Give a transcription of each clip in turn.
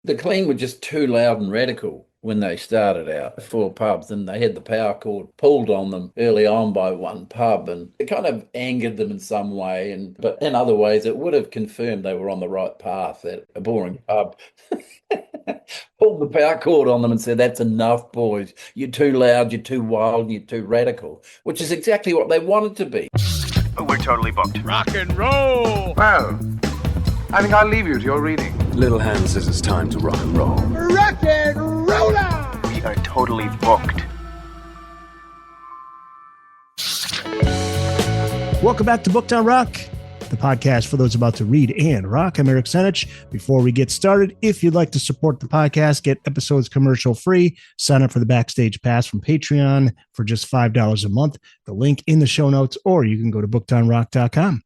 The Clean were just too loud and radical when they started out for pubs, and they had the power cord pulled on them early on by one pub, and it kind of angered them in some way, and but in other ways it would have confirmed they were on the right path. That a boring pub pulled the power cord on them and said, "That's enough, boys. You're too loud, you're too wild, and you're too radical," which is exactly what they wanted to be. Oh, we're totally booked. Rock and roll! Well, I think I'll leave you to your reading. Little Hand says it's time to rock and roll. Rock and roller! We are totally booked. Welcome back to Booked on Rock, the podcast for those about to read and rock. I'm Eric Senich. Before we get started, if you'd like to support the podcast, get episodes commercial free, sign up for the Backstage Pass from Patreon for just $5 a month. The link in the show notes, or you can go to bookedonrock.com.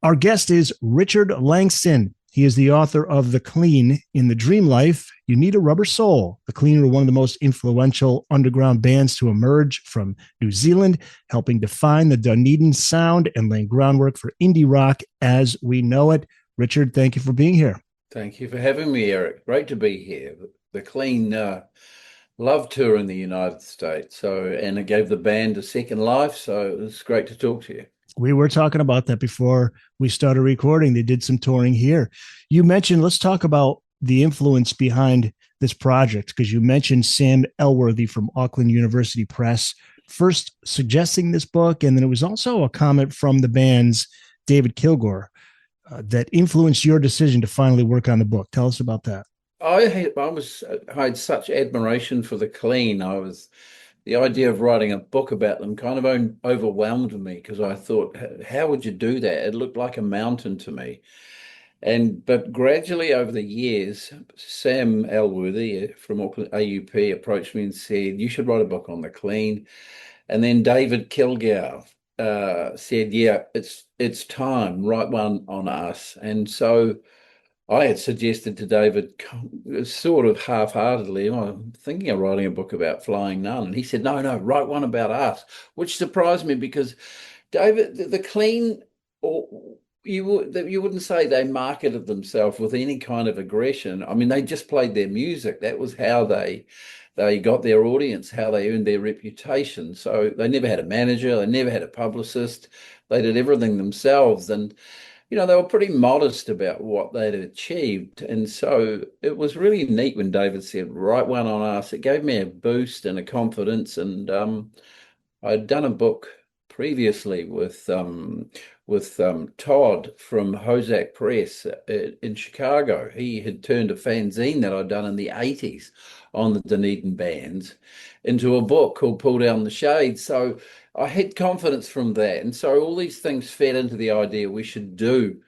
Our guest is Richard Langston. He is the author of The Clean. In the Dreamlife You Need a Rubber Soul. The Clean were one of the most influential underground bands to emerge from New Zealand, helping define the Dunedin sound and laying groundwork for indie rock as we know it. Richard, thank you for being here. Thank you for having me, Eric. Great to be here. The Clean love tour in the United States, and it gave the band a second life, so it's great to talk to you. We were talking about that before we started recording. They did some touring here. You mentioned, let's talk about the influence behind this project, because you mentioned Sam Elworthy from Auckland University Press first suggesting this book. And then it was also a comment from the band's David Kilgour that influenced your decision to finally work on the book. Tell us about that. I had such admiration for The Clean. The idea of writing a book about them kind of overwhelmed me, because I thought, how would you do that? It looked like a mountain to me. But gradually over the years, Sam Elworthy from Auckland AUP approached me and said, you should write a book on The Clean. And then David Kilgour said, yeah, it's time, write one on us. And so I had suggested to David, sort of half-heartedly, I'm thinking of writing a book about Flying Nun. And he said, no, write one about us, which surprised me because David, the Clean, you wouldn't say they marketed themselves with any kind of aggression. I mean, they just played their music. That was how they got their audience, how they earned their reputation. So they never had a manager. They never had a publicist. They did everything themselves. And they were pretty modest about what they'd achieved. And so it was really neat when David said, write one on us. It gave me a boost and a confidence. And I'd done a book previously with Todd from Hozak Press in Chicago. He had turned a fanzine that I'd done in the 80s on the Dunedin bands into a book called Pull Down the Shade. So I had confidence from that. And so all these things fed into the idea we should do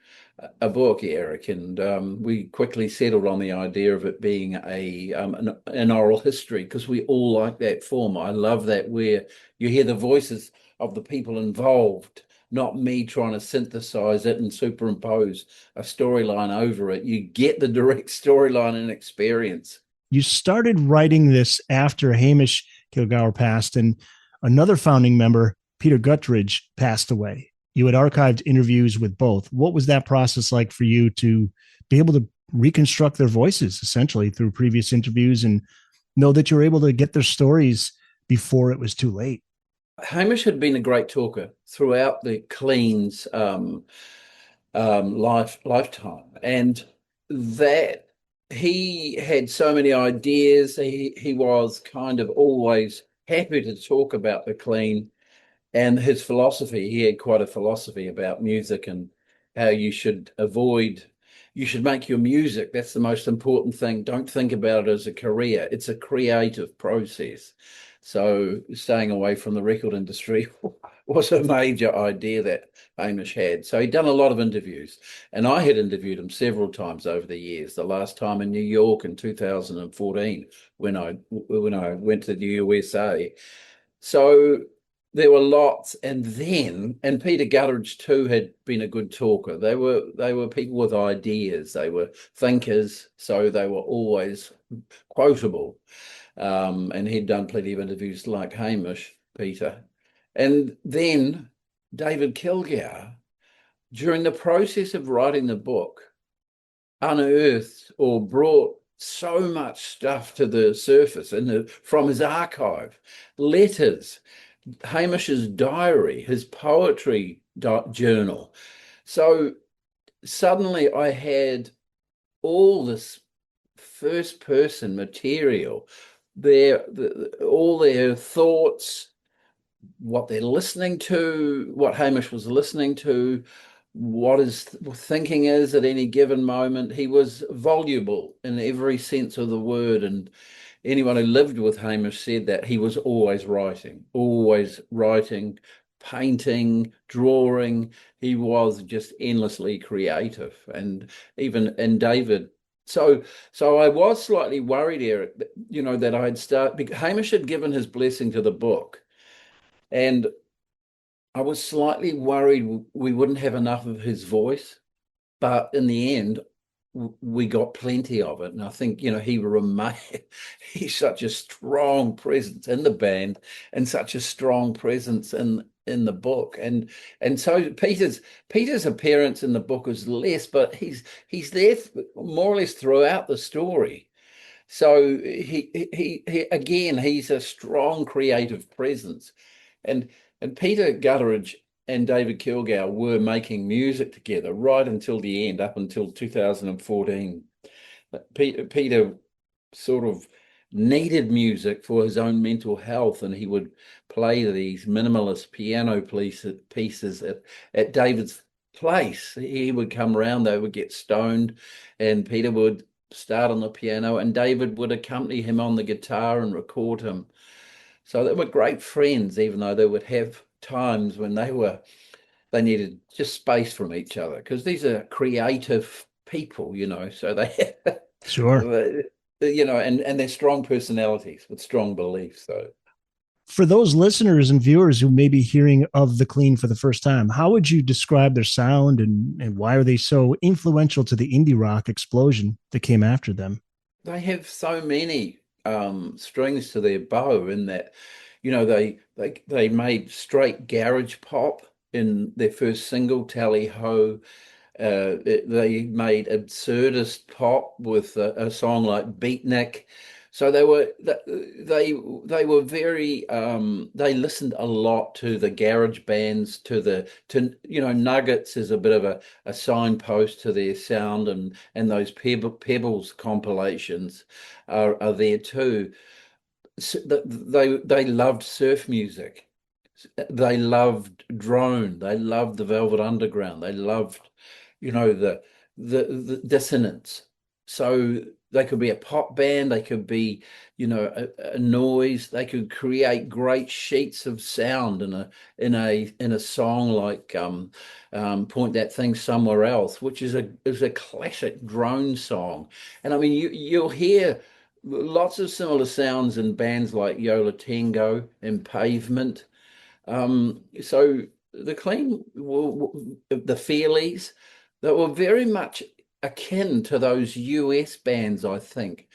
a book, Eric. And we quickly settled on the idea of it being an oral history, because we all like that form. I love that, where you hear the voices of the people involved, not me trying to synthesize it and superimpose a storyline over it. You get the direct storyline and experience. You started writing this after Hamish Kilgour passed and another founding member, Peter Guttridge, passed away. You had archived interviews with both. What was that process like for you to be able to reconstruct their voices essentially through previous interviews and know that you were able to get their stories before it was too late? Hamish had been a great talker throughout the Clean's lifetime, and that he had so many ideas. He was kind of always happy to talk about The Clean and his philosophy. He had quite a philosophy about music and how you should make your music. That's the most important thing. Don't think about it as a career. It's a creative process. So staying away from the record industry was a major idea that Hamish had. So he'd done a lot of interviews, and I had interviewed him several times over the years. The last time in New York in 2014 when I went to the USA. So there were lots, and Peter Guttridge too had been a good talker. They were people with ideas. They were thinkers, so they were always quotable. And he'd done plenty of interviews like Hamish, Peter. And then David Kilgour, during the process of writing the book, unearthed or brought so much stuff to the surface from his archive, letters, Hamish's diary, his poetry journal. So suddenly I had all this first person material, all their thoughts, what they're listening to, what Hamish was listening to, what his thinking is at any given moment. He was voluble in every sense of the word, and anyone who lived with Hamish said that he was always writing, painting, drawing. He was just endlessly creative, and David. So I was slightly worried, Eric, that Hamish had given his blessing to the book, and I was slightly worried we wouldn't have enough of his voice, but in the end, we got plenty of it. And I think, he's such a strong presence in the band and such a strong presence in the book. And so Peter's appearance in the book is less, but he's there more or less throughout the story. So he again, he's a strong creative presence. And Peter Gutteridge and David Kilgour were making music together right until the end, up until 2014. Peter sort of needed music for his own mental health, and he would play these minimalist piano pieces at David's place. He would come around, they would get stoned, and Peter would start on the piano, and David would accompany him on the guitar and record him. So they were great friends, even though they would have times when they needed just space from each other, because these are creative people, so they Sure. and they're strong personalities with strong beliefs. So for those listeners and viewers who may be hearing of the Clean for the first time, how would you describe their sound, and why are they so influential to the indie rock explosion that came after them? they have so many strings to their bow, in that they made straight garage pop in their first single, Tally Ho. They made absurdist pop with a song like Beatnik. So they were very they listened a lot to the garage bands, to Nuggets is a bit of a signpost to their sound, and those Pebbles compilations are there too. So they loved surf music. They loved drone. They loved the Velvet Underground. They loved, the dissonance. So they could be a pop band. They could be, a noise. They could create great sheets of sound in a song like "Point That Thing Somewhere Else," which is a classic drone song. And I mean, you'll hear lots of similar sounds in bands like Yola Tengo and Pavement. So the Clean, the Feelies, that were very much akin to those US bands, I think.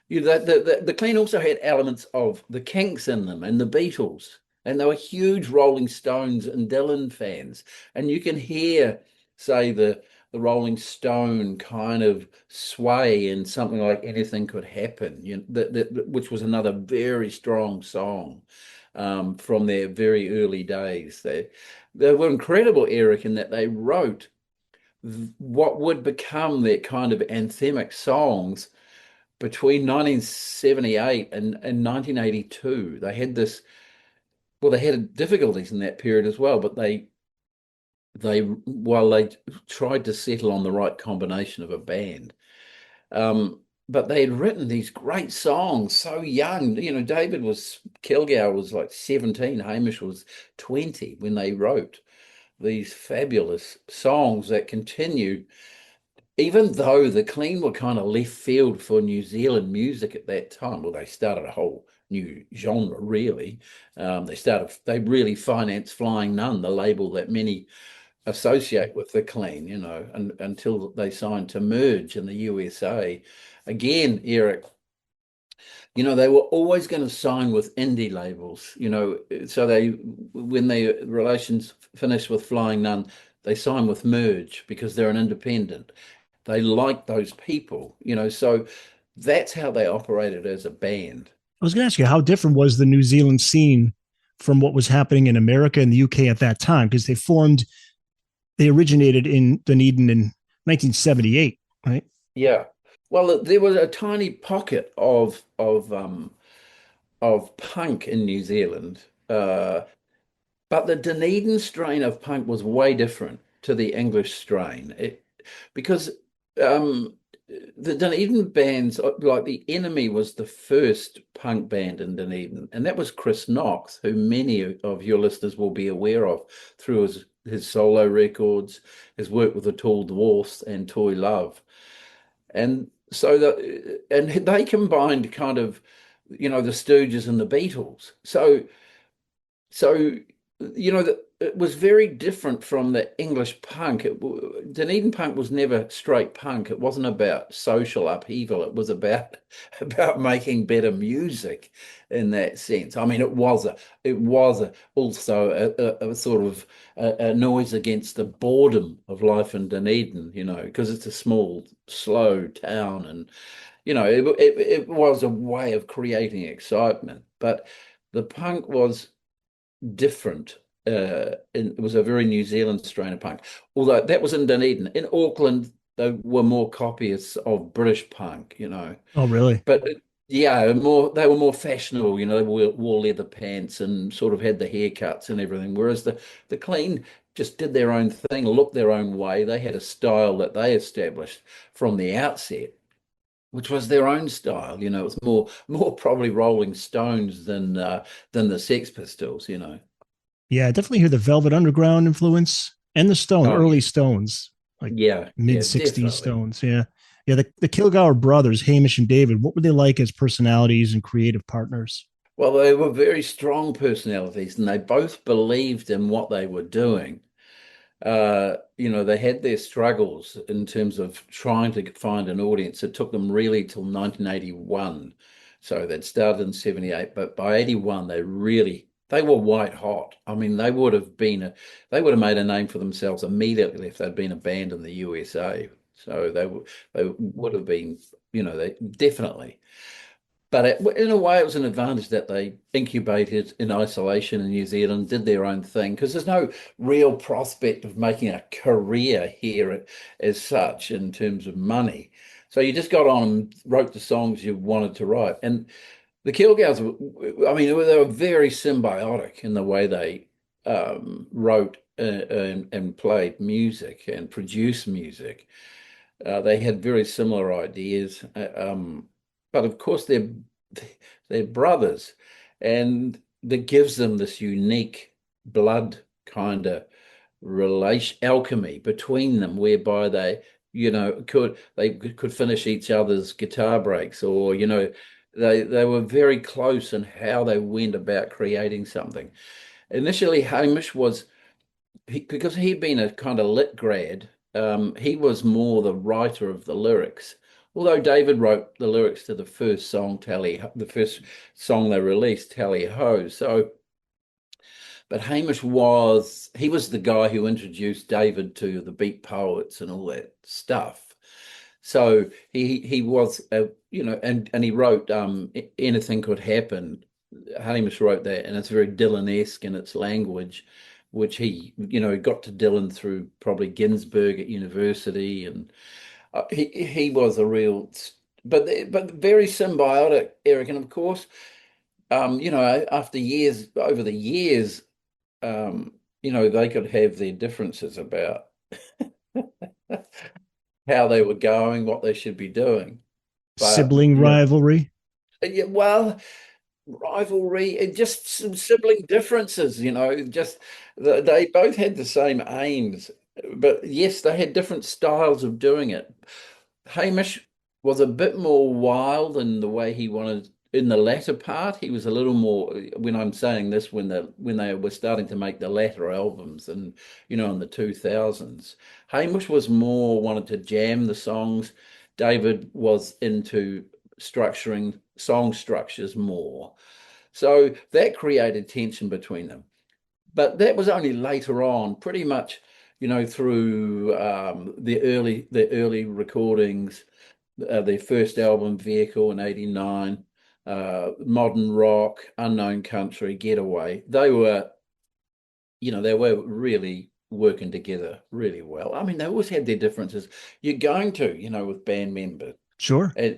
The Clean also had elements of the Kinks in them and the Beatles, and they were huge Rolling Stones and Dylan fans. And you can hear, say, the Rolling Stone kind of sway in something like "Anything Could Happen," which was another very strong song from their very early days. They were incredible, Eric, in that they wrote what would become their kind of anthemic songs between 1978 and 1982. They had they had difficulties in that period as well, but while they tried to settle on the right combination of a band, but they had written these great songs so young. Kilgour was like 17, Hamish was 20 when they wrote these fabulous songs that continued, even though the Clean were kind of left field for New Zealand music at that time. Well, they started a whole new genre, really. They really financed Flying Nun, the label that many associate with the Clean, until they signed to Merge in the USA. Again, Eric, they were always going to sign with indie labels, so when their relations finished with Flying Nun, they signed with Merge because they're an independent. They like those people, so that's how they operated as a band. I was going to ask you, how different was the New Zealand scene from what was happening in America and the UK at that time? Because they originated in Dunedin in 1978, right? Yeah. Well, there was a tiny pocket of punk in New Zealand, but the Dunedin strain of punk was way different to the English strain. Because um, the Dunedin bands, like the Enemy, was the first punk band in Dunedin, and that was Chris Knox, who many of your listeners will be aware of through his solo records, his work with the Tall Dwarfs and Toy Love. And so and they combined kind of, the Stooges and the Beatles. So it was very different from the English punk. Dunedin punk was never straight punk. It wasn't about social upheaval. It was about about making better music in that sense. I mean, also a sort of a noise against the boredom of life in Dunedin, because it's a small, slow town, and it was a way of creating excitement. But the punk was different. It was a very New Zealand strain of punk, although that was in Dunedin. In Auckland, they were more copyists of British punk, Oh, really? but yeah, they were more fashionable, they wore leather pants and sort of had the haircuts and everything, whereas the Clean just did their own thing, looked their own way. They had a style that they established from the outset, which was their own style. It was more probably Rolling Stones than the Sex Pistols. Yeah, I definitely hear the Velvet Underground influence and the Stone, Oh, early Stones, like yeah, mid yeah, 60s definitely. Stones. Yeah. Yeah. The Kilgour brothers, Hamish and David, what were they like as personalities and creative partners? Well, they were very strong personalities, and they both believed in what they were doing. They had their struggles in terms of trying to find an audience. It took them really till 1981. So they'd started in 78, but by 81, they were white hot. I mean, they would have made a name for themselves immediately if they'd been a band in the USA. So they would have been, they definitely. But in a way, it was an advantage that they incubated in isolation in New Zealand, did their own thing, because there's no real prospect of making a career here as such in terms of money. So you just got on and wrote the songs you wanted to write. And the Kilgours, I mean, they were very symbiotic in the way they wrote and played music and produced music. They had very similar ideas, but of course they're brothers, and that gives them this unique blood kind of relation alchemy between them, whereby they could finish each other's guitar breaks, or they were very close in how they went about creating something. Initially, Hamish because he'd been a kind of lit grad, he was more the writer of the lyrics. Although David wrote the lyrics to the first song they released, Tally Ho. So, but he was the guy who introduced David to the Beat Poets and all that stuff. So he was, and he wrote Anything Could Happen. Hamish wrote that, and it's very Dylan-esque in its language, which he got to Dylan through probably Ginsberg at university, and he was a real, but very symbiotic, Eric. And of course, over the years, they could have their differences about how they were going, what they should be doing. But Sibling rivalry? yeah, well, rivalry and just some sibling differences, just they both had the same aims, but yes, they had different styles of doing it. Hamish was a bit more wild in the way he wanted. In the latter part, he was a little more. When I'm saying this, when they were starting to make the latter albums, and in the 2000s, Hamish was more wanted to jam the songs. David was into structuring song structures more. So that created tension between them. But that was only later on, pretty much, through the early recordings. their first album, Vehicle, in '89, modern rock, unknown country, Getaway. They were really working together really well. I mean, they always had their differences. You're going to, with band members. Sure. And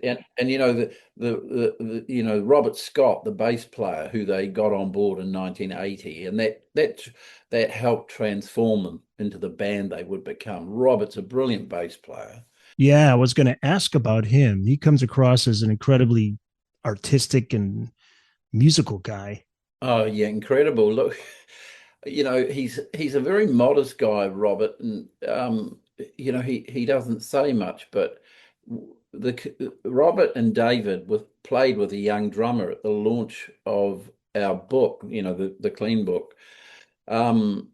Robert Scott, the bass player, who they got on board in 1980, and that helped transform them into the band they would become. Robert's a brilliant bass player. Yeah, I was going to ask about him. He comes across as an incredibly artistic and musical guy. Oh yeah, incredible. Look, he's a very modest guy, Robert, and he doesn't say much, but the Robert and David played with a young drummer at the launch of our book, the Clean book. And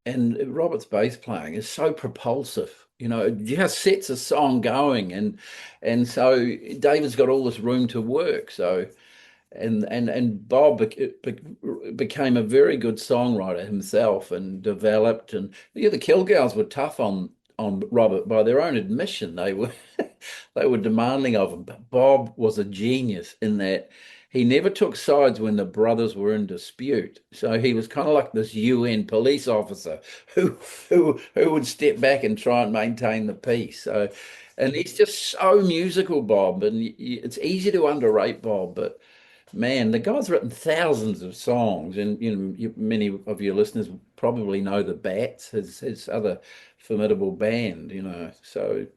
Robert's bass playing is so propulsive, it just sets a song going, and so David's got all this room to work. So and Bob became a very good songwriter himself and developed. And the Kilgours were tough on Robert by their own admission. They were they were demanding of him. But Bob was a genius in that he never took sides when the brothers were in dispute. So he was kind of like this UN police officer who would step back and try and maintain the peace. So, and he's just so musical, Bob, and it's easy to underrate Bob, but man, the guy's written thousands of songs, and many of your listeners probably know the Bats, his other formidable band. So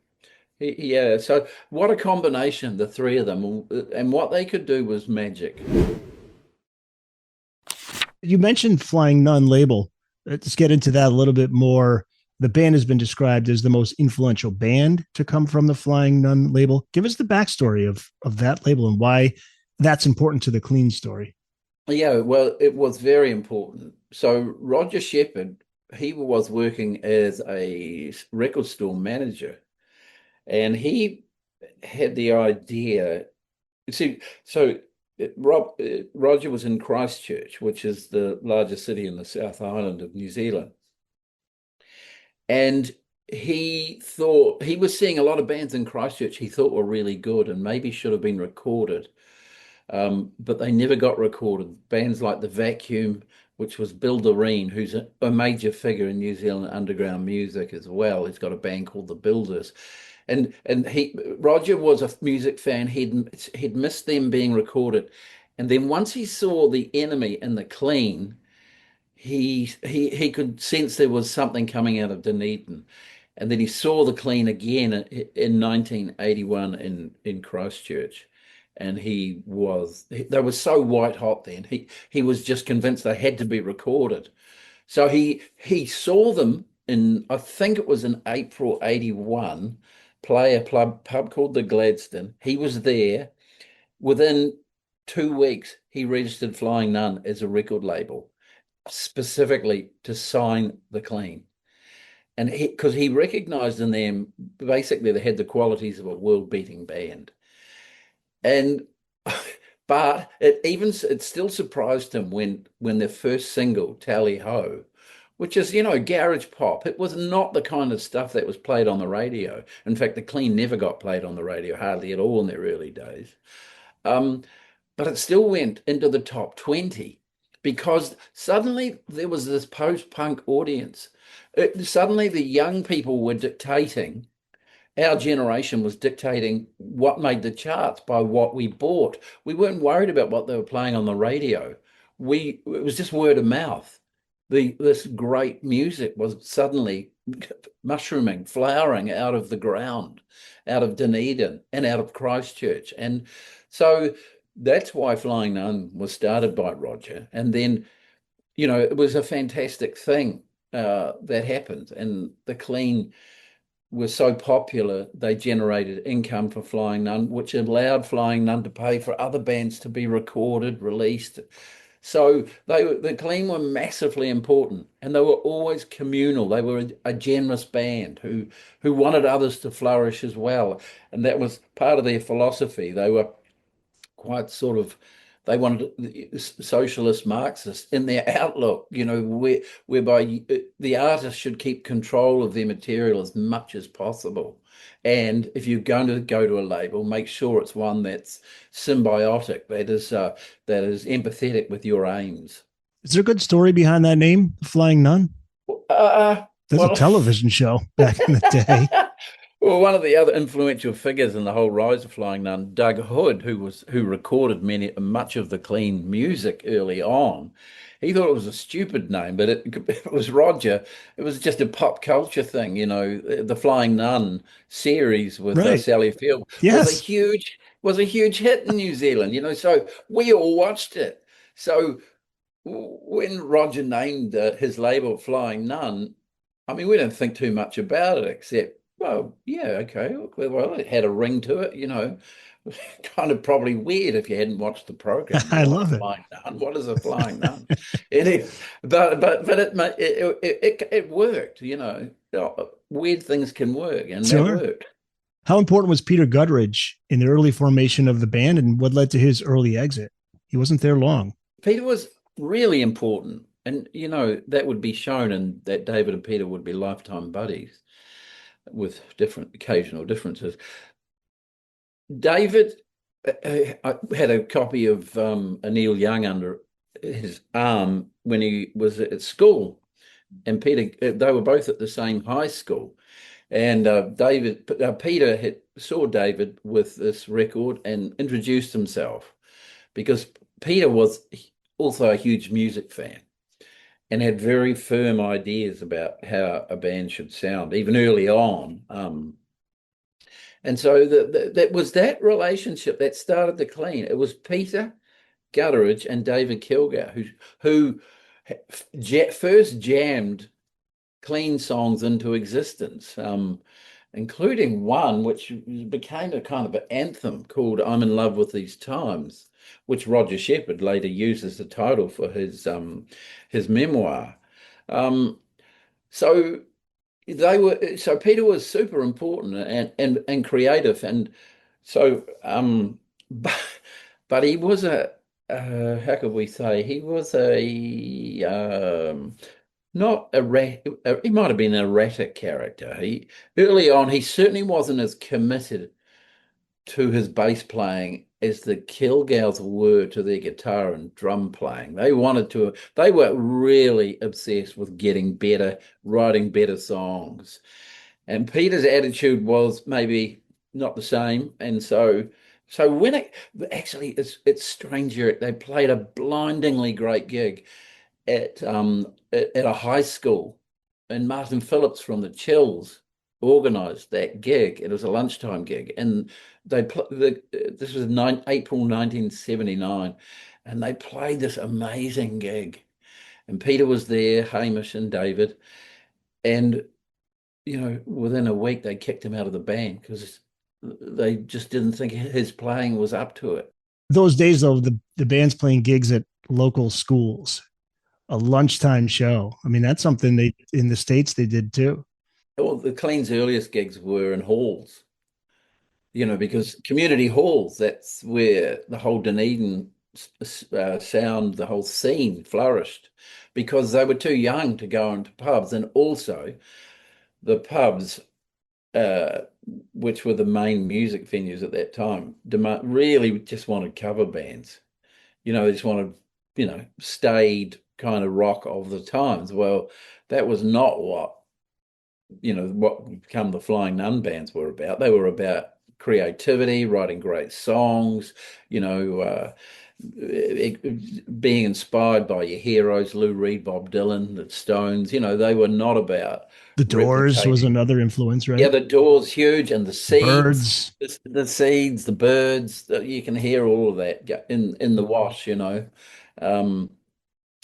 yeah. So what a combination, the three of them, and what they could do was magic. You mentioned Flying Nun label. Let's get into that a little bit more. The band has been described as the most influential band to come from the Flying Nun label. Give us the backstory of that label and why that's important to the Clean story. Yeah, well, it was very important. So Roger Shepherd, he was working as a record store manager, and he had the idea. Roger was in Christchurch, which is the largest city in the South Island of New Zealand. And he thought he was seeing a lot of bands in Christchurch he thought were really good and maybe should have been recorded. But they never got recorded. Bands like The Vacuum, which was Bill Doreen, who's a major figure in New Zealand underground music as well. He's got a band called The Builders. And Roger was a music fan. He'd missed them being recorded. And then once he saw The Enemy and The Clean, he could sense there was something coming out of Dunedin. And then he saw The Clean again in 1981 in Christchurch. And they were so white hot then. He was just convinced they had to be recorded. So he saw them I think it was in April '81, play a pub called the Gladstone. He was there. Within 2 weeks, he registered Flying Nun as a record label, specifically to sign The Clean. And because he recognized in them, basically they had the qualities of a world-beating band. But it still surprised him when their first single, Tally Ho, which is, garage pop. It was not the kind of stuff that was played on the radio. In fact, The Clean never got played on the radio, hardly at all in their early days. But it still went into the top 20 because suddenly there was this post-punk audience. Suddenly the young people were dictating. Our generation was dictating what made the charts by what we bought. We weren't worried about what they were playing on the radio. It was just word of mouth. This great music was suddenly mushrooming, flowering out of the ground, out of Dunedin and out of Christchurch. And so that's why Flying Nun was started by Roger. And then, it was a fantastic thing that happened. And The Clean was so popular, they generated income for Flying Nun, which allowed Flying Nun to pay for other bands to be recorded, released. So The Clean were massively important, and they were always communal. They were a generous band who wanted others to flourish as well, and that was part of their philosophy. They were quite sort of They wanted socialist Marxists in their outlook, whereby the artist should keep control of their material as much as possible. And if you're going to go to a label, make sure it's one that's symbiotic, that is empathetic with your aims. Is there a good story behind that name, The Flying Nun? There's Well, a television show back in the day. Well, one of the other influential figures in the whole rise of Flying Nun, Doug Hood, who recorded much of the clean music early on, he thought it was a stupid name, but it was Roger. It was just a pop culture thing, The Flying Nun series with Right. Sally Field Yes. was a huge hit in New Zealand, so we all watched it. So when Roger named his label Flying Nun, I mean, we didn't think too much about it, except, well, yeah, okay. Well, it had a ring to it, kind of probably weird if you hadn't watched the program. I love it. Flying Nun. What is a Flying Nun? But it worked, Weird things can work, and Sure. that worked. How important was Peter Gutteridge in the early formation of the band, and what led to his early exit? He wasn't there long. Peter was really important. And, that would be shown in that David and Peter would be lifetime buddies with different occasional differences. David had a copy of Neil Young under his arm when he was at school. And Peter, they were both at the same high school. And Peter saw David with this record and introduced himself, because Peter was also a huge music fan and had very firm ideas about how a band should sound, even early on. And so that was that relationship that started the clean. It was Peter Gutteridge and David Kilgour who first jammed clean songs into existence, including one which became a kind of an anthem called "I'm in Love with These Times," which Roger Shepherd later used as the title for his memoir. So Peter was super important and creative, and so but he was how could we say, he was not he might have been an erratic character. Early on he certainly wasn't as committed to his bass playing as the Kilgours were to their guitar and drum playing. They were really obsessed with getting better, writing better songs. And Peter's attitude was maybe not the same. And so when it's stranger, they played a blindingly great gig at a high school, and Martin Phillips from the Chills organized that gig. It was a lunchtime gig, and this was April 1979, and they played this amazing gig, and Peter was there, Hamish and David, and within a week they kicked him out of the band because they just didn't think his playing was up to it. Those days, though, the band's playing gigs at local schools, a lunchtime show. I mean, that's something in the States they did too. Well, the Clean's earliest gigs were in halls, because community halls, that's where the whole Dunedin sound, the whole scene flourished, because they were too young to go into pubs. And also the pubs, which were the main music venues at that time, really just wanted cover bands. They just wanted, staid kind of rock of the times. Well, that was not what become the Flying Nun bands were about. They were about creativity, writing great songs, being inspired by your heroes, Lou Reed, Bob Dylan, the Stones. They were not about The Doors was another influence, right? Yeah, the Doors, huge, and the Seeds, Birds. the Seeds, the Birds. You can hear all of that in the wash,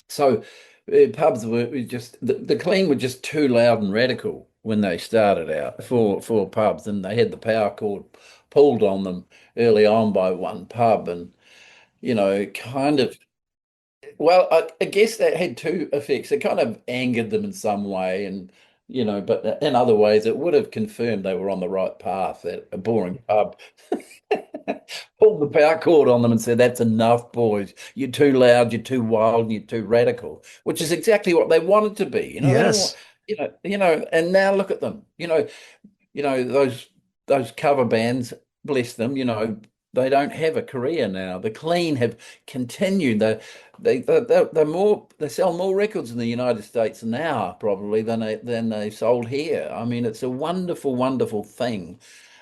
So pubs were just the Clean were just too loud and radical when they started out for pubs, and they had the power cord pulled on them early on by one pub, and kind of, well, I guess that had two effects. It kind of angered them in some way, and but in other ways, it would have confirmed they were on the right path. That a boring pub pulled the power cord on them and said, "That's enough, boys. You're too loud, you're too wild, and you're too radical," which is exactly what they wanted to be. They don't want, Yes. and now look at them. Those cover bands, bless them, they don't have a career now. The Clean have continued. They sell more records in the United States now probably than they sold here. I mean, it's a wonderful, wonderful thing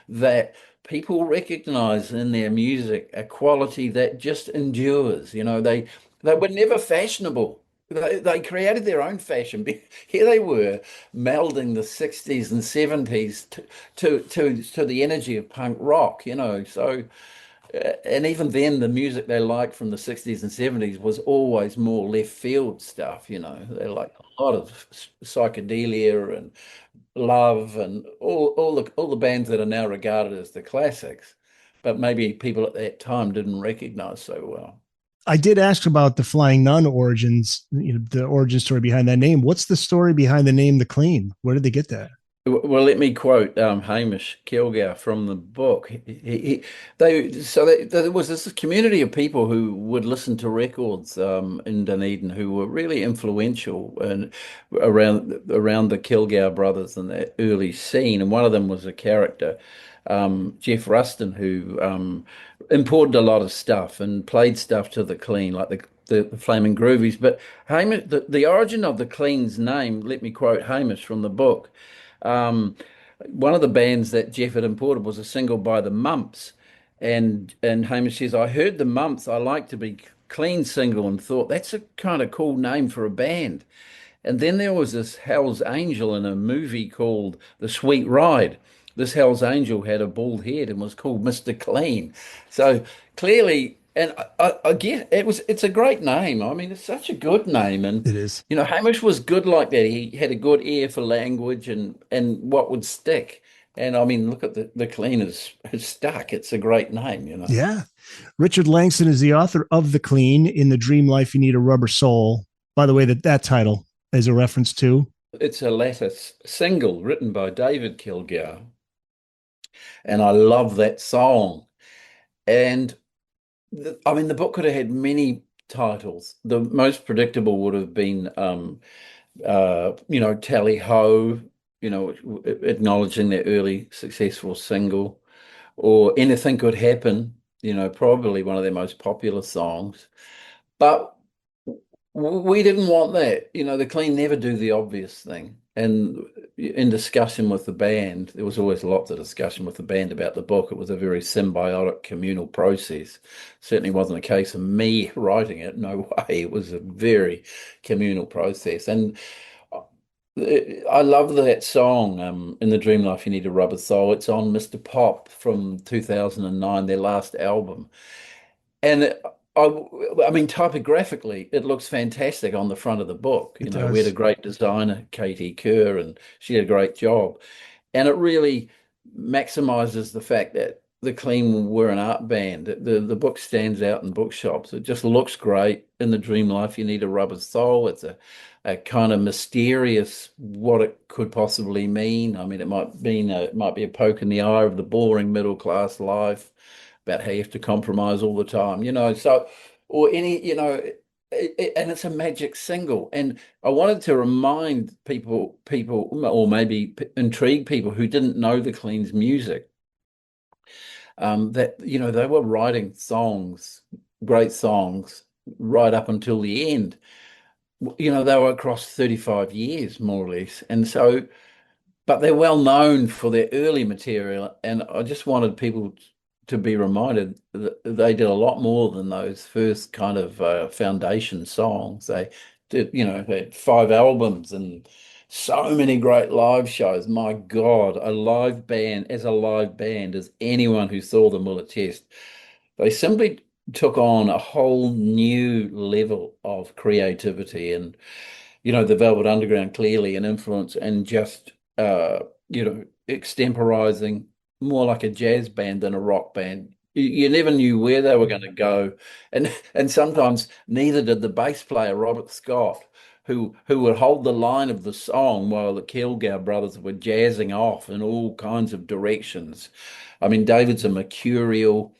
that people recognize in their music a quality that just endures. They were never fashionable. They created their own fashion. Here they were melding the 60s and 70s to the energy of punk rock, So and even then the music they liked from the 60s and 70s was always more left field stuff. They liked a lot of psychedelia and Love and all the bands that are now regarded as the classics, but maybe people at that time didn't recognize so well. I did ask about the Flying Nun origins, the origin story behind that name. What's the story behind the name The Clean? Where did they get that? Well, let me quote Hamish Kilgour from the book. There was this community of people who would listen to records in Dunedin who were really influential and around the Kilgour brothers and that early scene. And one of them was a character, Jeff Ruston, who imported a lot of stuff and played stuff to the Clean, like the Flaming Groovies. But Hamish, the origin of the Clean's name, let me quote Hamish from the book. One of the bands that Jeff had imported was a single by the Mumps, and Hamish says, "I heard the Mumps, I like to be clean single, and thought that's a kind of cool name for a band." And then there was this Hell's Angel in a movie called The Sweet Ride. This Hell's Angel had a bald head and was called Mr. Clean. So clearly, and I get it's a great name. I mean, it's such a good name, and It is. Hamish was good like that. He had a good ear for language and what would stick. And I mean, look at the Clean is stuck. It's a great name. Yeah. Richard Langston is the author of The Clean in the Dreamlife You Need a Rubber Soul. By the way, that title is a reference to. It's a latter single written by David Kilgour, and I love that song. And the book could have had many titles. The most predictable would have been, Tally Ho, acknowledging their early successful single, or Anything Could Happen, probably one of their most popular songs. But we didn't want that. The Clean never do the obvious thing. And in discussion with the band, there was always lots of discussion with the band about the book. It was a very symbiotic communal process. Certainly wasn't a case of me writing it. No way. It was a very communal process. And I love that song, In the Dreamlife You Need a Rubber Soul. It's on Mr. Pop from 2009, their last album. And I mean, typographically, it looks fantastic on the front of the book. It We had a does. great designer, Katie Kerr, and she did a great job. And it really maximizes the fact that the Clean were an art band. The book stands out in bookshops. It just looks great. In the Dream Life, You Need a Rubber Soul. It's a kind of mysterious what it could possibly mean. I mean, it might be a poke in the eye of the boring middle class life about how you have to compromise all the time, so, or any, and it's a magic single. And I wanted to remind people, or maybe intrigue people who didn't know the Clean's music, that, they were writing songs, great songs, right up until the end. They were across 35 years, more or less. And so, but they're well known for their early material. And I just wanted people to be reminded that they did a lot more than those first kind of foundation songs. They did, they had 5 albums and so many great live shows. My God, a live band, as anyone who saw them will attest, they simply took on a whole new level of creativity. And, the Velvet Underground clearly an influence, and just, extemporizing more like a jazz band than a rock band. You never knew where they were going to go, and sometimes neither did the bass player Robert Scott, who would hold the line of the song while the Kilgour brothers were jazzing off in all kinds of directions. I mean, David's a mercurial,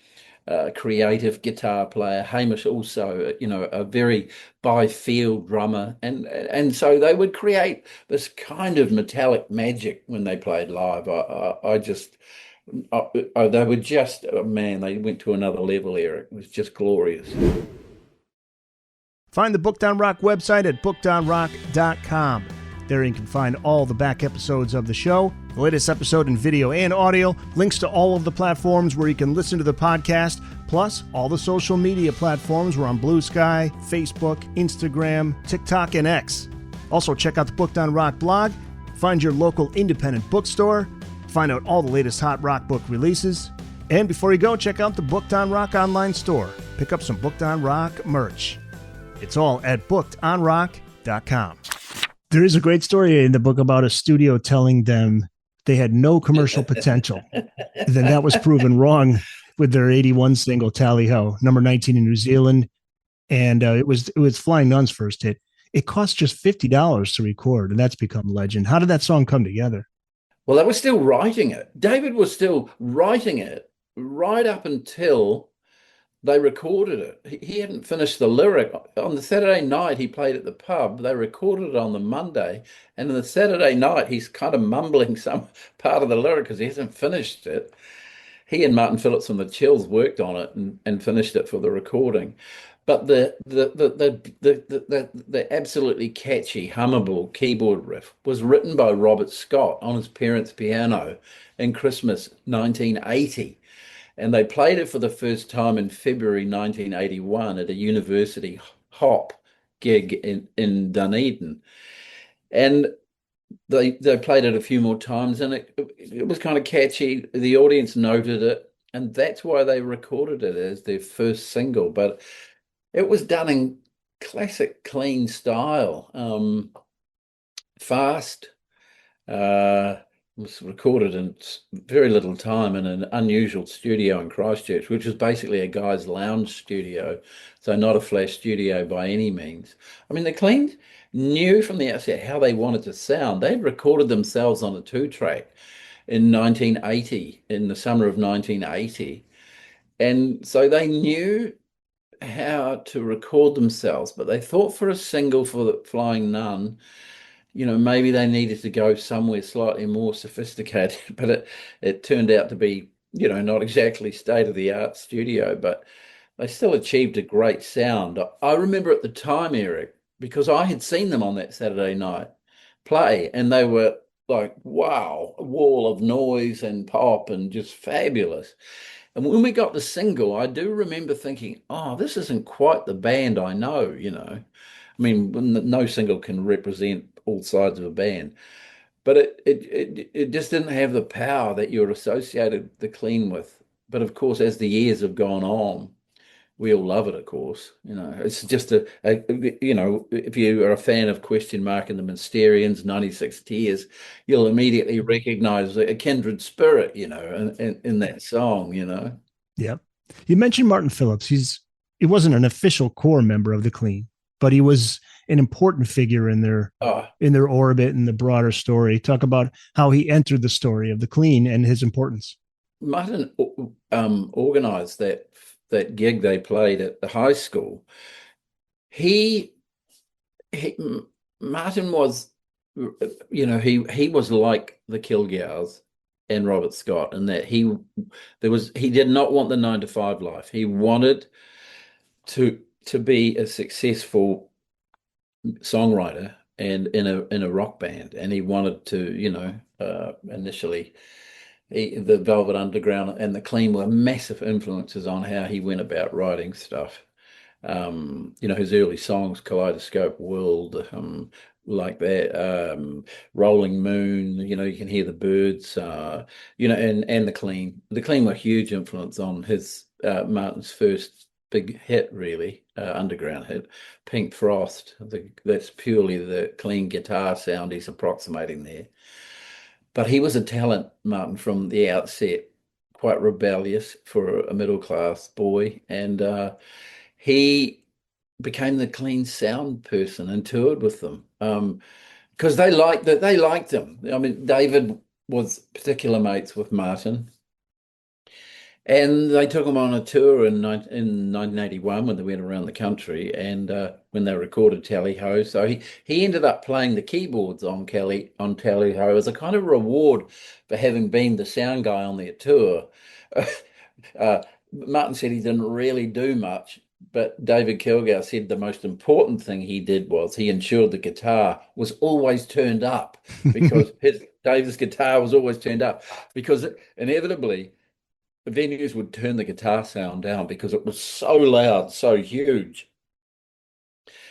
creative guitar player. Hamish also, a very by-feel drummer, and so they would create this kind of metallic magic when they played live. I just, they were just, oh man, they went to another level, Eric. It was just glorious. Find the Booked on Rock website at bookedonrock.com. There you can find all the back episodes of the show, the latest episode in video and audio, links to all of the platforms where you can listen to the podcast, plus all the social media platforms. We're on Blue Sky, Facebook, Instagram, TikTok, and X. Also, check out the Booked on Rock blog, find your local independent bookstore, find out all the latest hot rock book releases, and before you go, check out the Booked on Rock online store. Pick up some Booked on Rock merch. It's all at bookedonrock.com. There is a great story in the book about a studio telling them they had no commercial potential. Then that was proven wrong with their 81 single, Tally Ho, number 19 in New Zealand. And it was Flying Nun's first hit. It cost just $50 to record, and that's become legend. How did that song come together? Well, they were still writing it. David was still writing it right up until they recorded it. He hadn't finished the lyric. On the Saturday night, he played at the pub. They recorded it on the Monday. And on the Saturday night, he's kind of mumbling some part of the lyric because he hasn't finished it. He and Martin Phillips from the Chills worked on it and finished it for the recording. But the absolutely catchy, hummable keyboard riff was written by Robert Scott on his parents' piano in Christmas 1980. And they played it for the first time in February 1981 at a university hop gig in Dunedin. And they played it a few more times, and it was kind of catchy. The audience noted it, and that's why they recorded it as their first single. But it was done in classic clean style, fast. Was recorded in very little time in an unusual studio in Christchurch, which was basically a guy's lounge studio, so not a flash studio by any means. I mean, the Cleans knew from the outset how they wanted to sound. They'd recorded themselves on a 2-track in 1980, in the summer of 1980, and so they knew how to record themselves, but they thought for a single for the Flying Nun, maybe they needed to go somewhere slightly more sophisticated, but it turned out to be, not exactly state-of-the-art studio, but they still achieved a great sound. I remember at the time, Eric, because I had seen them on that Saturday night play, and they were like, wow, a wall of noise and pop and just fabulous. And when we got the single, I do remember thinking, oh, this isn't quite the band I know, I mean, no single can represent all sides of a band, but it just didn't have the power that you're associated the Clean with. But of course, as the years have gone on, we all love it. Of course, it's just if you are a fan of Question Mark and the Mysterians, 96 Tears, you'll immediately recognize a kindred spirit, in that song. Yeah, you mentioned Martin Phillips. He wasn't an official core member of the Clean, but he was an important figure in their orbit and the broader story. Talk about how he entered the story of the Clean and his importance. Martin organized that gig they played at the high school. Martin was, he was like the Kilgours and Robert Scott in that he did not want the 9-to-5 life. He wanted to be a successful songwriter and in a rock band, and he wanted to, initially the Velvet Underground and the Clean were massive influences on how he went about writing stuff. His early songs, Kaleidoscope World, like that, Rolling Moon, you can hear the birds, and the Clean. The Clean were a huge influence on his Martin's first big hit, really, underground hit, Pink Frost. That's purely the Clean guitar sound he's approximating there. But he was a talent, Martin, from the outset, quite rebellious for a middle-class boy. And he became the clean sound person and toured with them. Because they liked that, they liked them. I mean, David was particular mates with Martin, and they took him on a tour in 1981 when they went around the country, and when they recorded Tally Ho. So he ended up playing the keyboards on Tally Ho as a kind of reward for having been the sound guy on their tour. Martin said he didn't really do much, but David Kilgour said the most important thing he did was he ensured the guitar was always turned up, because David's guitar was always turned up, because inevitably the venues would turn the guitar sound down because it was so loud, so huge.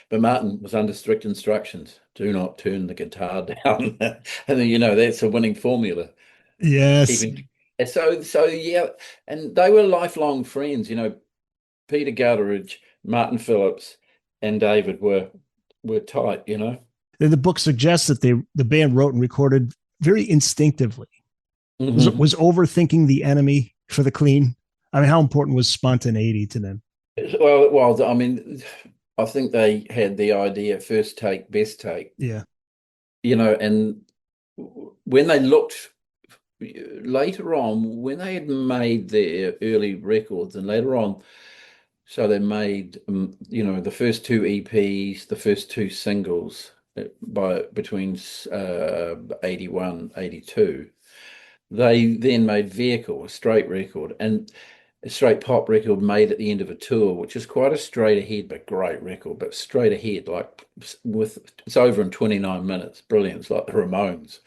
But Martin was under strict instructions: do not turn the guitar down. And then, that's a winning formula. Yes. So yeah, and they were lifelong friends. Peter Gutteridge, Martin Phillips, and David were tight. And the book suggests that the band wrote and recorded very instinctively. Mm-hmm. Was overthinking the enemy for the clean? I mean, how important was spontaneity to them? Well, it was. I mean, I think they had the idea: first take, best take. Yeah. And when they looked later on, when they had made their early records, and later on, so they made, the first two EPs, the first two singles between 81, 82. They then made Vehicle, a straight record, and a straight pop record made at the end of a tour, which is quite a straight ahead but great record, but straight ahead, like it's over in 29 minutes. Brilliant. It's like the Ramones.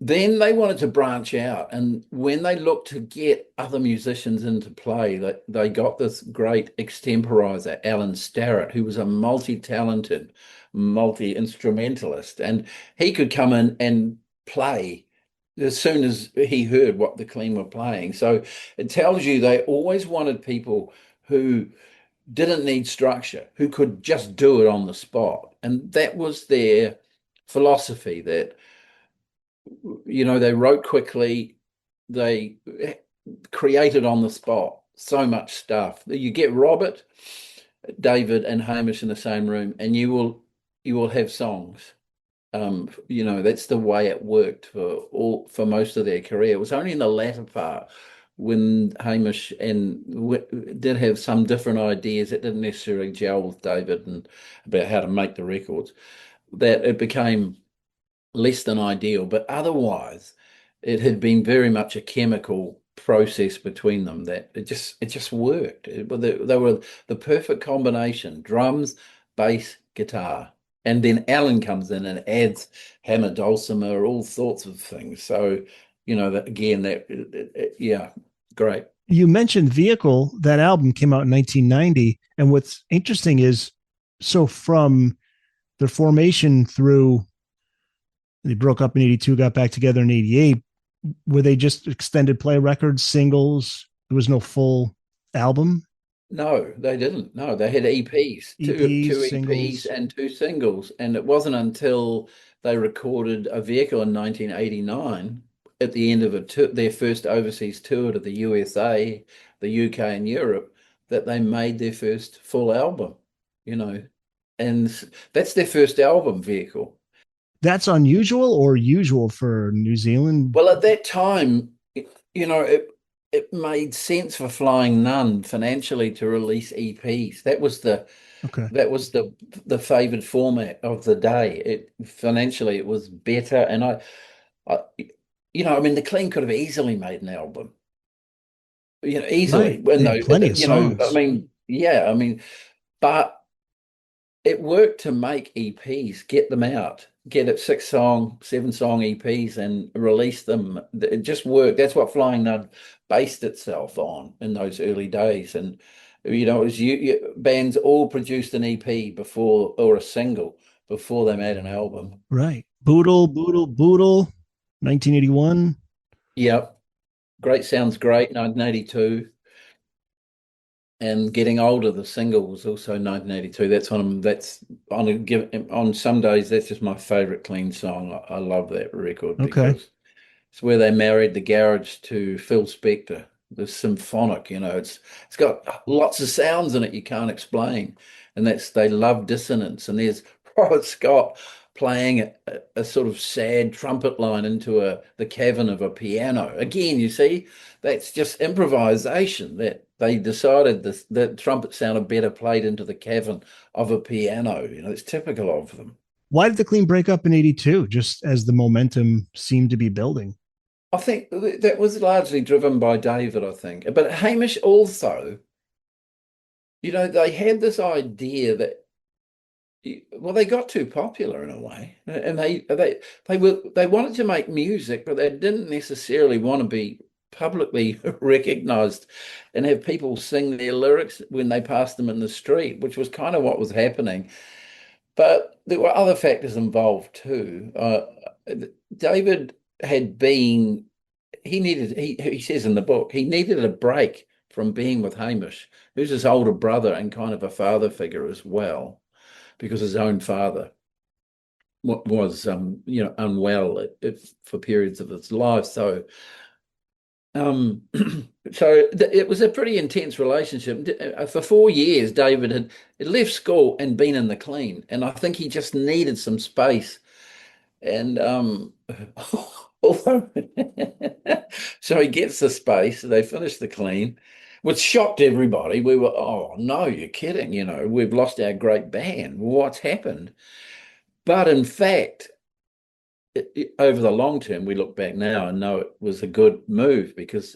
Then they wanted to branch out, and when they looked to get other musicians into play, they got this great extemporizer, Alan Starrett, who was a multi-talented, multi-instrumentalist, and he could come in and play as soon as he heard what the Clean were playing. So it tells you they always wanted people who didn't need structure, who could just do it on the spot. And that was their philosophy, that they wrote quickly, they created on the spot so much stuff. You get Robert, David, and Hamish in the same room, and you will have songs. That's the way it worked for most of their career. It was only in the latter part, when Hamish did have some different ideas that didn't necessarily gel with David and about how to make the records, that it became less than ideal. But otherwise, it had been very much a chemical process between them, that it just worked. They were the perfect combination: drums, bass, guitar. And then Alan comes in and adds hammer, dulcimer, all sorts of things. So, yeah, great. You mentioned Vehicle. That album came out in 1990. And what's interesting is, so from their formation through, they broke up in 82, got back together in 88, were they just extended play records, singles? There was no full album? No, they didn't. No, they had EPs, two EPs and two singles. And it wasn't until they recorded a Vehicle in 1989, at the end of their first overseas tour to the USA, the UK, and Europe, that they made their first full album, and that's their first album, Vehicle. That's unusual or usual for New Zealand? Well, at that time, it made sense for Flying Nun financially to release EPs. That was the favored format of the day. Financially, it was better, and the Clean could have easily made an album. Easily. Right. Plenty of songs. But it worked to make EPs, get them out, get it 6-song, 7-song EPs and release them. It just worked. That's what Flying Nun based itself on in those early days. And, it was bands all produced an EP before, or a single, before they made an album. Right. Boodle, 1981. Yep. Great Sounds Great, 1982. And Getting Older, the single, was also 1982. That's on some days, that's just my favorite Clean song. I love that record because it's where they married the garage to Phil Spector. the symphonic, it's got lots of sounds in it you can't explain. And they love dissonance. And there's Robert Scott playing a sort of sad trumpet line into the cavern of a piano. Again, you see, that's just improvisation, that they decided the trumpet sounded better played into the cavern of a piano. It's typical of them. Why did the Clean break up in 82, just as the momentum seemed to be building? I think that was largely driven by David, I think. But Hamish also, they had this idea that, well, they got too popular in a way, and they wanted to make music, but they didn't necessarily want to be publicly recognized and have people sing their lyrics when they passed them in the street, which was kind of what was happening. But there were other factors involved too. David had been, he says in the book, he needed a break from being with Hamish, who's his older brother and kind of a father figure as well, because his own father was, unwell for periods of his life. So, it was a pretty intense relationship. For 4 years, David had left school and been in the Clean, and I think he just needed some space. And although, so he gets the space, they finish the Clean, which shocked everybody. We were, oh no, you're kidding, we've lost our great band. What's happened? But in fact, over the long term, we look back now and know it was a good move, because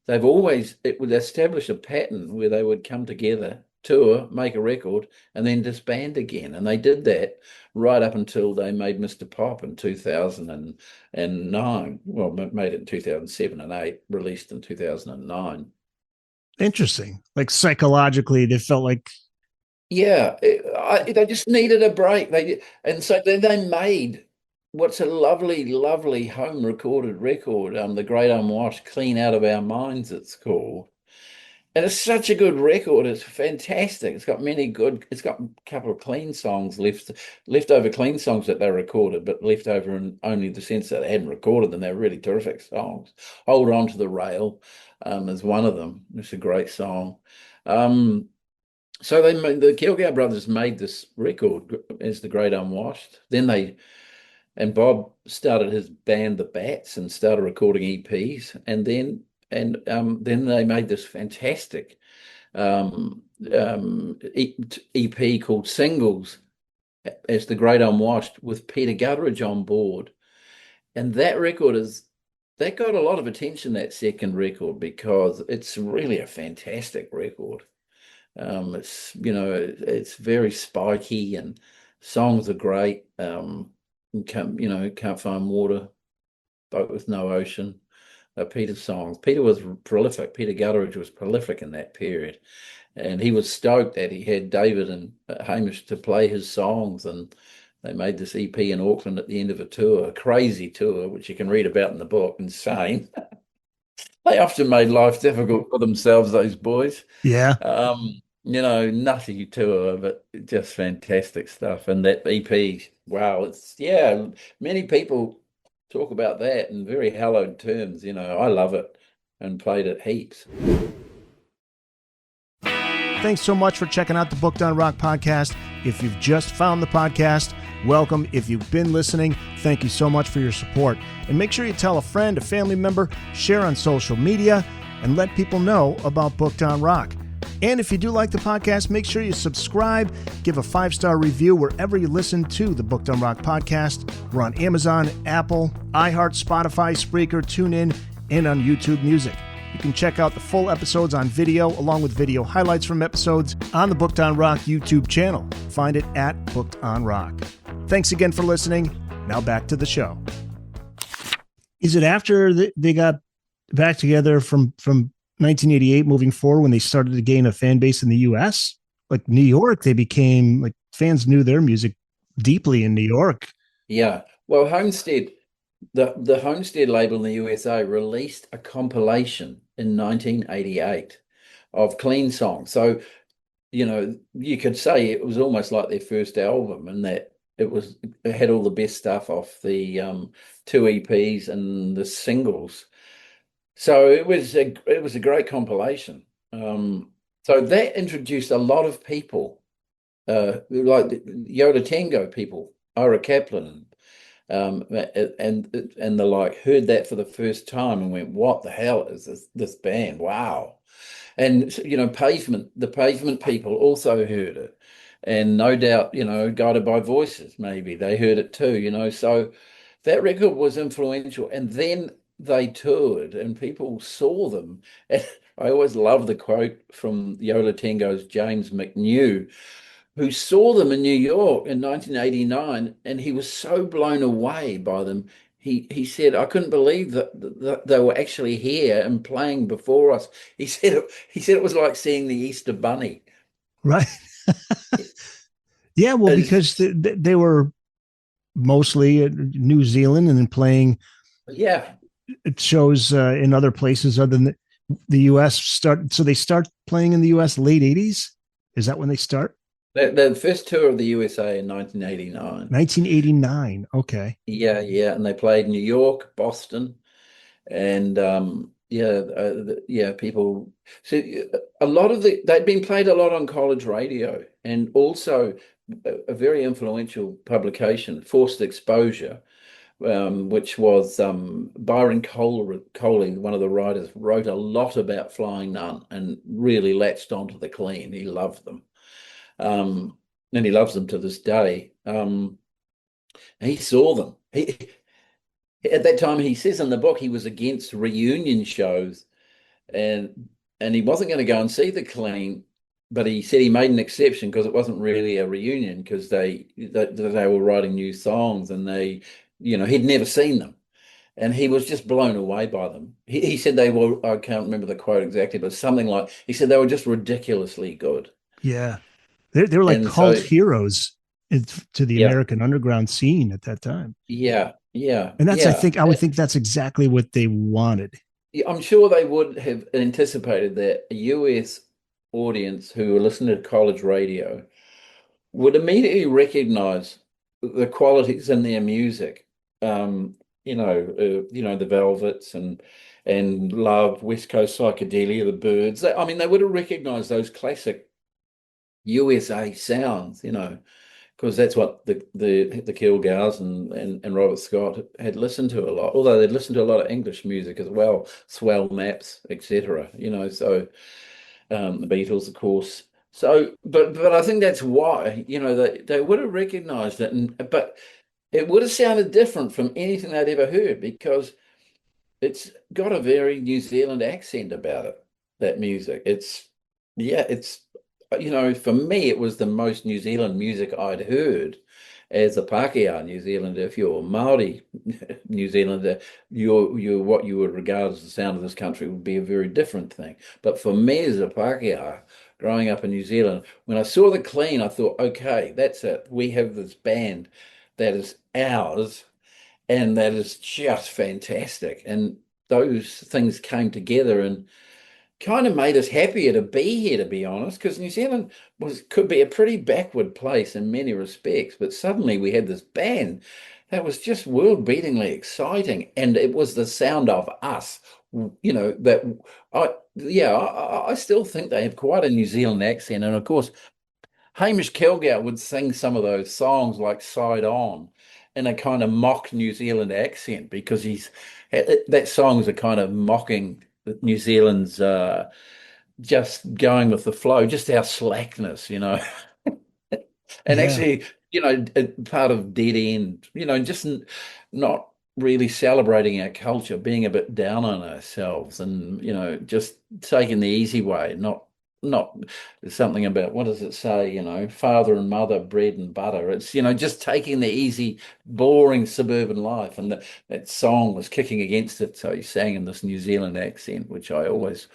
it would establish a pattern where they would come together, tour, make a record, and then disband again. And they did that right up until they made Mr. Pop in 2009. Well, made it in 2007 and 8, released in 2009. Interesting. Like psychologically, they felt like, yeah, they just needed a break. And so then they made what's a lovely, lovely home recorded record, The Great Unwashed, Clean Out of Our Minds, it's called. And it's such a good record. It's fantastic. It's got a couple of clean songs, leftover clean songs that they recorded, but left over in only the sense that they hadn't recorded them. They're really terrific songs. Hold On to the Rail is one of them. It's a great song. So the Kilgour brothers made this record as The Great Unwashed. And Bob started his band, The Bats, and started recording EPs. And then they made this fantastic EP called Singles as The Great Unwashed, with Peter Gutteridge on board. And that record that got a lot of attention, that second record, because it's really a fantastic record. It's very spiky and songs are great. Can't Find Water, Boat with No Ocean. Peter's songs. Peter was prolific. Peter Gutteridge was prolific in that period, and he was stoked that he had David and Hamish to play his songs, and they made this EP in Auckland at the end of a tour, a crazy tour, which you can read about in the book. Insane. They often made life difficult for themselves, those boys. yeah. Nutty tour, but just fantastic stuff. And that EP, wow, many people talk about that in very hallowed terms. I love it and played it heaps. Thanks so much for checking out the Booked on Rock podcast. If you've just found the podcast, welcome. If you've been listening, thank you so much for your support. And make sure you tell a friend, a family member, share on social media, and let people know about Booked on Rock. And if you do like the podcast, make sure you subscribe, give a 5-star review wherever you listen to the Booked on Rock podcast. We're on Amazon, Apple, iHeart, Spotify, Spreaker, TuneIn, and on YouTube Music. You can check out the full episodes on video, along with video highlights from episodes, on the Booked on Rock YouTube channel. Find it at Booked on Rock. Thanks again for listening. Now back to the show. Is it after they got back together from 1988 moving forward, when they started to gain a fan base in the US? Like New York, they became, like, fans knew their music deeply in New York. Yeah. Well, Homestead, the Homestead label in the USA released a compilation in 1988 of clean songs. So, you could say it was almost like their first album, and that it had all the best stuff off the 2 EPs and the singles. So it was a great compilation. So that introduced a lot of people, like the Yoda Tango people, Ira Kaplan, and the like, heard that for the first time and went, "What the hell is this band? Wow!" And the Pavement people also heard it, and no doubt, Guided by Voices, maybe they heard it too. So that record was influential, and then they toured, and people saw them. And I always love the quote from Yola Tango's James McNew, who saw them in New York in 1989, and he was so blown away by them. He said, "I couldn't believe that they were actually here and playing before us." He said it was like seeing the Easter Bunny. Right. Yeah, well, It's- because they were mostly New Zealand and then playing yeah, shows in other places other than the US. So they start playing in the US late 80s. Is that when they start? the first tour of the USA in 1989. 1989. Okay. Yeah, yeah, and they played New York, Boston, and people. So a lot of they'd been played a lot on college radio, and also a very influential publication, Forced Exposure, which was Byron Coley, one of the writers, wrote a lot about Flying Nun and really latched onto the Clean. He loved them, and he loves them to this day. He saw them. At that time, he says in the book he was against reunion shows, and he wasn't going to go and see the Clean, but he said he made an exception because it wasn't really a reunion, because they were writing new songs, and he'd never seen them, and he was just blown away by them. He said they were, I can't remember the quote exactly, but something like, he said they were just ridiculously good. Yeah. They were like And cult so, heroes to the yeah, American underground scene at that time. yeah, yeah, And that's, yeah. I would think that's exactly what they wanted. Yeah, I'm sure they would have anticipated that a US audience who were listening to college radio would immediately recognize the qualities in their music. The Velvets and Love, West Coast Psychedelia, the Byrds. They would have recognized those classic USA sounds, because that's what the Kilgours and Robert Scott had listened to a lot. Although they'd listened to a lot of English music as well, Swell Maps, etc. So the Beatles, of course. So, but I think that's why, they would have recognized it, but it would have sounded different from anything they'd ever heard, because it's got a very New Zealand accent about it, that music. For me, it was the most New Zealand music I'd heard as a Pākehā New Zealander. If you're Māori New Zealander, you're what you would regard as the sound of this country would be a very different thing. But for me as a Pākehā, growing up in New Zealand, when I saw the Clean, I thought, okay, that's it. We have this band that is ours, and that is just fantastic. And those things came together and kind of made us happier to be here, to be honest, because New Zealand could be a pretty backward place in many respects, but suddenly we had this band that was just world-beatingly exciting, and it was the sound of us. That I still think they have quite a New Zealand accent, and of course Hamish Kilgour would sing some of those songs like Side On in a kind of mock New Zealand accent, because that song's a kind of mocking New Zealand's just going with the flow, just our slackness, and Yeah. actually, part of Dead End, just not really celebrating our culture, being a bit down on ourselves, and just taking the easy way, not something about, what does it say, father and mother, bread and butter. It's just taking the easy, boring suburban life, and that song was kicking against it, so he sang in this New Zealand accent, which I always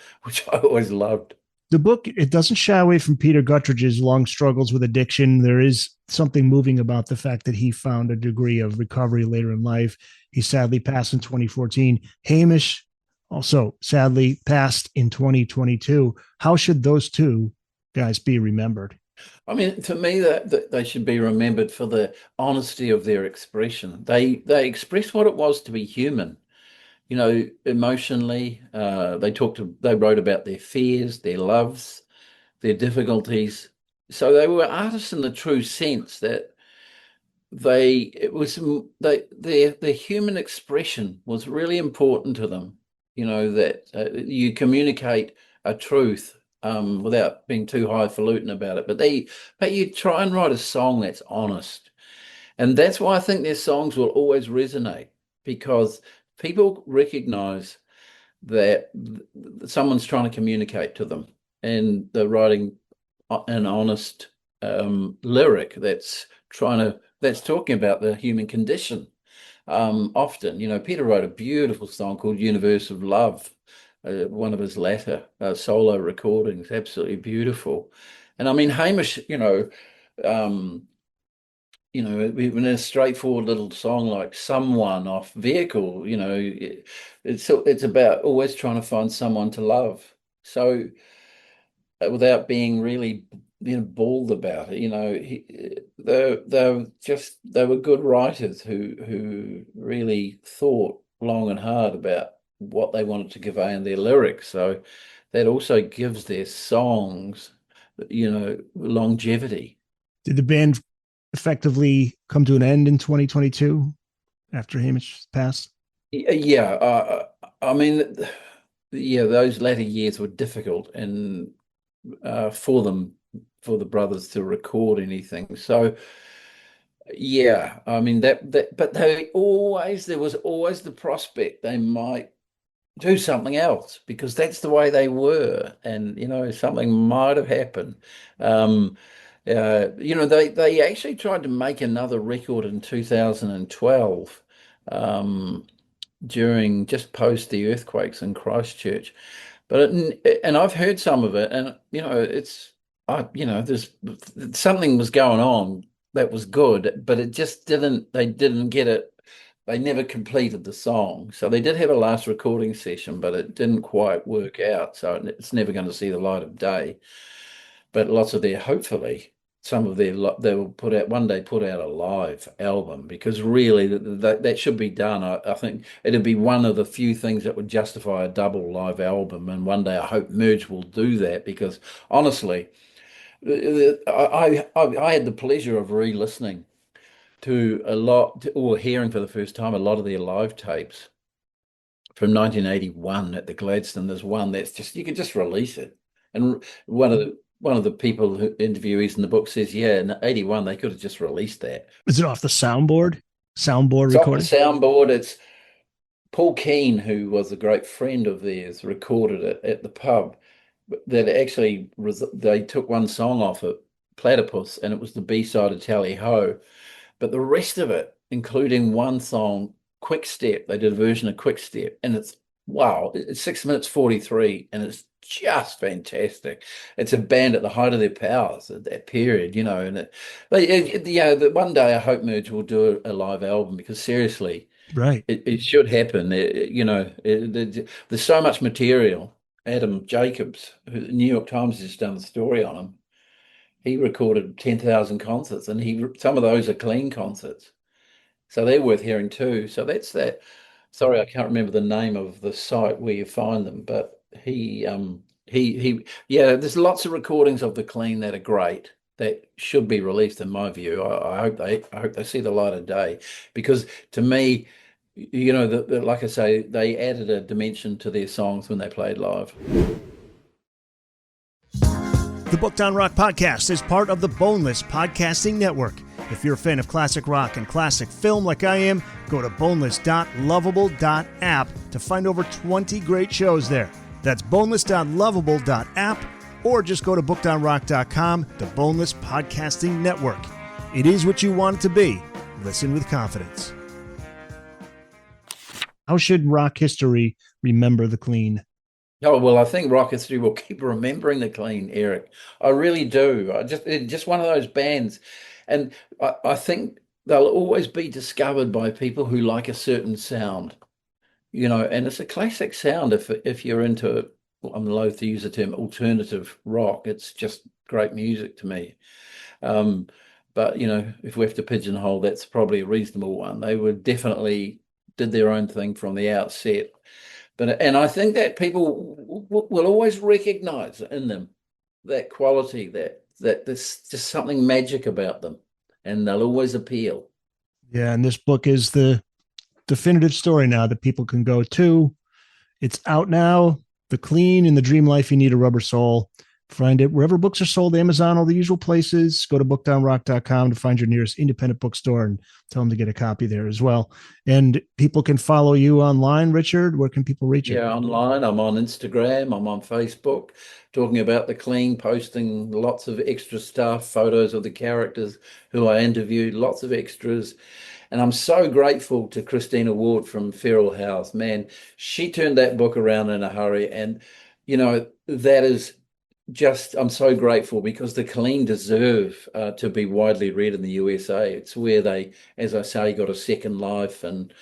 loved. The book, it doesn't shy away from Peter Guttridge's long struggles with addiction. There is something moving about the fact that he found a degree of recovery later in life. He sadly passed in 2014. Hamish also sadly passed in 2022. How should those two guys be remembered? To me, that they should be remembered for the honesty of their expression. They expressed what it was to be human, emotionally. They wrote about their fears, their loves, their difficulties. So they were artists in the true sense that their human expression was really important to them. That you communicate a truth without being too highfalutin about it. But you try and write a song that's honest, and that's why I think their songs will always resonate, because people recognize that someone's trying to communicate to them, and they're writing an honest lyric that's talking about the human condition. Often, Peter wrote a beautiful song called "Universe of Love," one of his latter solo recordings, absolutely beautiful. And I mean, Hamish, um, even a straightforward little song like "Someone" off Vehicle, it's about always trying to find someone to love. So without being really, bald about it, they were good writers who really thought long and hard about what they wanted to convey in their lyrics. So that also gives their songs, longevity. Did the band effectively come to an end in 2022 after Hamish passed? Yeah, I mean, yeah, those latter years were difficult, and for the brothers to record anything. So yeah, I mean but there was always the prospect they might do something else, because that's the way they were, and something might have happened. They actually tried to make another record in 2012, during just post the earthquakes in Christchurch. And I've heard some of it, and there's something was going on that was good, but it just didn't. They didn't get it. They never completed the song. So they did have a last recording session, but it didn't quite work out. So it's never going to see the light of day. But hopefully, they will put out a live album, because really that should be done. I think it'd be one of the few things that would justify a double live album, and one day I hope Merge will do that, because honestly, I had the pleasure of re-listening to or hearing for the first time a lot of their live tapes from 1981 at the Gladstone. There's one that's just, you could just release it, and one of the interviewees in the book says, yeah, in 81 they could have just released that. Is it off the soundboard recording? Off the soundboard. It's Paul Keane, who was a great friend of theirs, recorded it at the pub. That actually they took one song off it, Platypus, and it was the B-side of Tally Ho. But the rest of it, including one song, Quick Step, they did a version of Quick Step, and it's 6 minutes 43, and it's just fantastic. It's a band at the height of their powers at that period, and one day I hope Merge will do a live album, because seriously, right, it should happen. There's so much material. Adam Jacobs, who the New York Times has just done a story on him. He recorded 10,000 concerts, and some of those are clean concerts. So they're worth hearing too. So that's that. Sorry, I can't remember the name of the site where you find them, but there's lots of recordings of the clean that are great, that should be released, in my view. I hope they see the light of day, because to me, like I say, they added a dimension to their songs when they played live. The Book Down Rock podcast is part of the Boneless Podcasting Network. If you're a fan of classic rock and classic film like I am, go to boneless.lovable.app to find over 20 great shows there. That's boneless.lovable.app, or just go to bookdownrock.com, the Boneless Podcasting Network. It is what you want it to be. Listen with confidence. How should rock history remember the clean? Oh, well, I think rock history will keep remembering the clean, Eric. I really do. It's just one of those bands. And I think they'll always be discovered by people who like a certain sound, and it's a classic sound. If you're into, I'm loath to use the term alternative rock, it's just great music to me. But, if we have to pigeonhole, that's probably a reasonable one. They were definitely did their own thing from the outset. And I think that people will always recognize in them that quality, that there's just something magic about them, and they'll always appeal. Yeah, and this book is the definitive story now that people can go to. It's out now. The Clean and the Dream Life You Need, a Rubber Soul. Find it wherever books are sold, Amazon, all the usual places. Go to bookdownrock.com to find your nearest independent bookstore and tell them to get a copy there as well. And people can follow you online, Richard. Where can people reach you? Yeah, online. I'm on Instagram. I'm on Facebook, talking about The Clean, posting lots of extra stuff, photos of the characters who I interviewed, lots of extras. And I'm so grateful to Christina Ward from Feral House. Man, she turned that book around in a hurry. And, that is just, I'm so grateful, because The Clean deserve to be widely read in the USA. It's where they, as I say, got a second life, and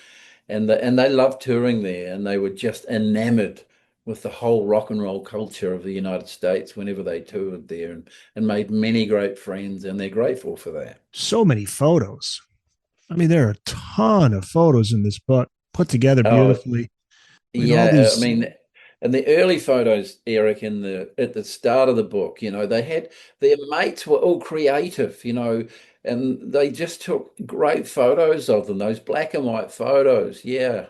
they loved touring there, and they were just enamored with the whole rock and roll culture of the United States whenever they toured there, and made many great friends, and they're grateful for that. So many photos. I mean, there are a ton of photos in this book put together beautifully. Yeah, I mean, and the early photos, Eric, at the start of the book, they had, their mates were all creative, and they just took great photos of them. Those black and white photos, yeah.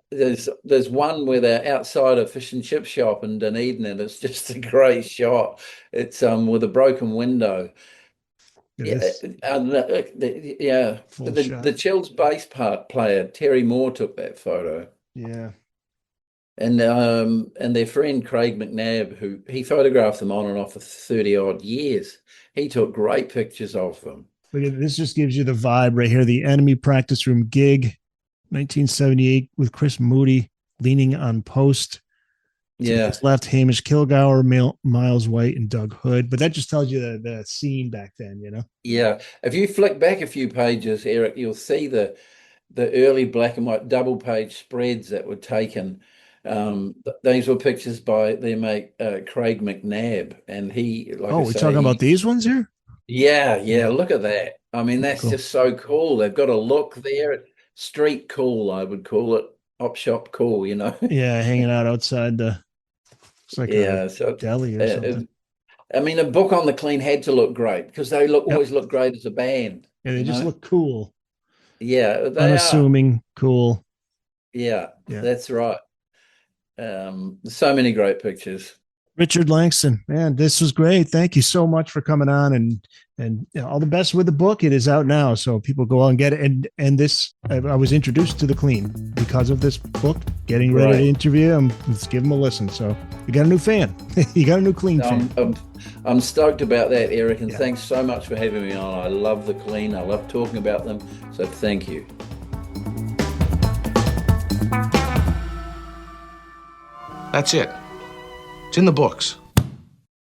There's one where they're outside a fish and chip shop in Dunedin, and it's just a great shot. It's with a broken window. The Chills bass player Terry Moore took that photo. Yeah. And their friend Craig McNabb, who he photographed them on and off for 30 odd years. He took great pictures of them. Look at this, just gives you the vibe right here. The Enemy Practice Room gig, 1978, with Chris Moody leaning on post. Yeah. His left, Hamish Kilgour, Miles White, and Doug Hood. But that just tells you the scene back then, Yeah. If you flick back a few pages, Eric, you'll see the early black and white double page spreads that were taken. These were pictures by their mate Craig McNabb, and he. We're talking about these ones here. Yeah. Look at that. I mean, that's cool. just so cool. They've got a look there, street cool, I would call it, op shop cool. Yeah, hanging out outside the. It's like a deli or something. I mean, a book on The Clean had to look great, because they always look great as a band. Yeah, they just look cool. Yeah, they unassuming, cool. Yeah, that's right. So many great pictures. Richard Langston, man, this was great. Thank you so much for coming on, and all the best with the book. It is out now, so people go out and get it. And this, I was introduced to The Clean because of this book. Getting ready to interview him, let's give him a listen. So you got a new fan. You got a new Clean fan. I'm stoked about that, Eric, and thanks so much for having me on. I love The Clean. I love talking about them. So thank you. That's it. It's in the books.